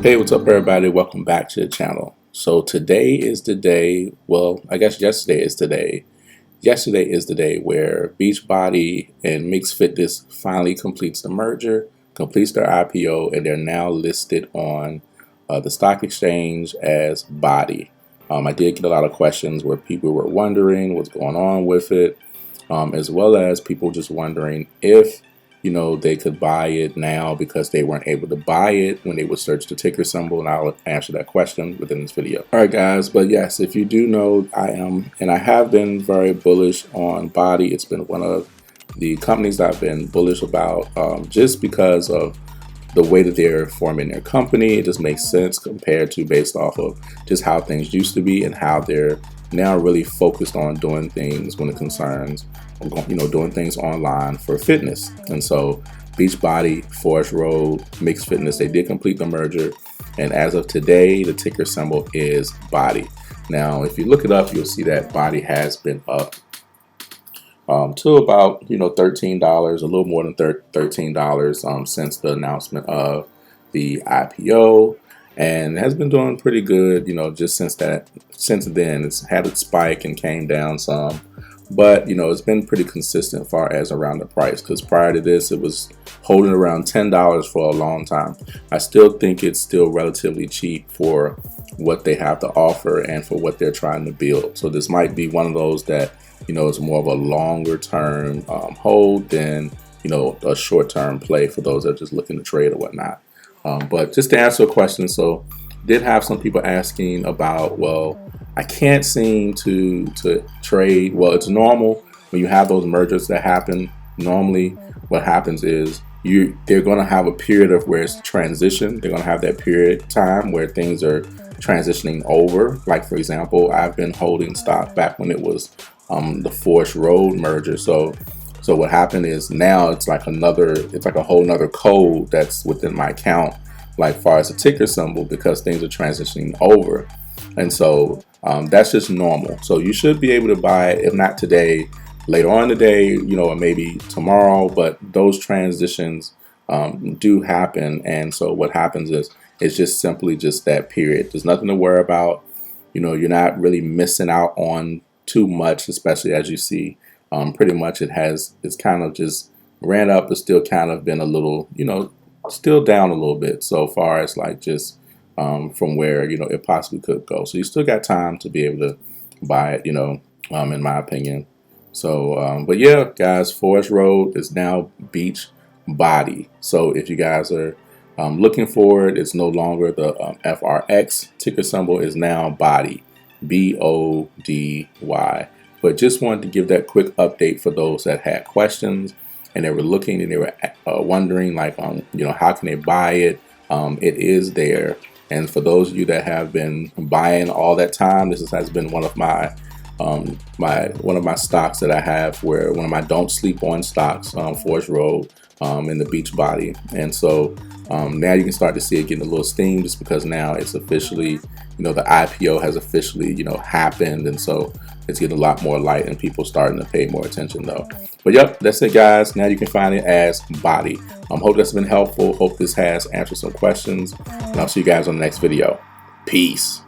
Hey, what's up everybody? Welcome back to the channel. So today is the day, well, I guess yesterday is today. Yesterday is the day where Beachbody and Mixed Fitness finally completes the merger, completes their IPO, and they're now listed on the stock exchange as Body. I did get a lot of questions where people were wondering what's going on with it, as well as people just wondering if they could buy it now because they weren't able to buy it when they would search the ticker symbol, and I'll answer that question within this video. All right, guys, but yes, if you do know, I am, and I have been very bullish on Body. It's been one of the companies I've been bullish about just because of the way that they're forming their company. It just makes sense compared to based off of just how things used to be and how they're now really focused on doing things when it concerns doing things online for fitness. And so Beachbody, Forest Road, Mixed Fitness, they did complete the merger, and as of today the ticker symbol is Body. Now if you look it up, you'll see that Body has been up to about $13, a little more than $13 since the announcement of the IPO, and has been doing pretty good just since then. It's had its spike and came down some, but it's been pretty consistent as far as around the price, because prior to this it was holding around $10 for a long time. I still think it's still relatively cheap for what they have to offer and for what they're trying to build. So this might be one of those that it's more of a longer term hold than a short term play for those that are just looking to trade or whatnot. But just to answer a question, so did have some people asking about, well, I can't seem to trade. Well, it's normal when you have those mergers that happen. Normally what happens is they're going to have a period of where it's transition. They're going to have that period of time where things are transitioning over. Like, for example, I've been holding stock back when it was the Forest Road merger. So what happened is now it's like a whole nother code that's within my account, like far as the ticker symbol, because things are transitioning over. And so that's just normal. So you should be able to buy it, if not today, later on today, or maybe tomorrow, but those transitions do happen. And so what happens is it's just simply just that period. There's nothing to worry about. You're not really missing out on too much, especially as you see pretty much it's kind of just ran up, but still kind of been a little, still down a little bit so far as like just from where it possibly could go. So you still got time to be able to buy it, in my opinion. So but yeah, guys, Forest Road is now Beachbody. So if you guys are looking for it, it's no longer the FRX ticker symbol, is now Body, BODY. But just wanted to give that quick update for those that had questions and they were looking and they were wondering, like, how can they buy it? It is there. And for those of you that have been buying all that time, this has been one of my stocks that I have, where one of my don't sleep on stocks, Forest Road, in the Beachbody. And so now you can start to see it getting a little steam, just because now it's officially, the IPO has officially, happened. And so it's getting a lot more light and people starting to pay more attention though. But yep, that's it, guys. Now you can find it as Body. Hope that's been helpful. Hope this has answered some questions. And I'll see you guys on the next video. Peace.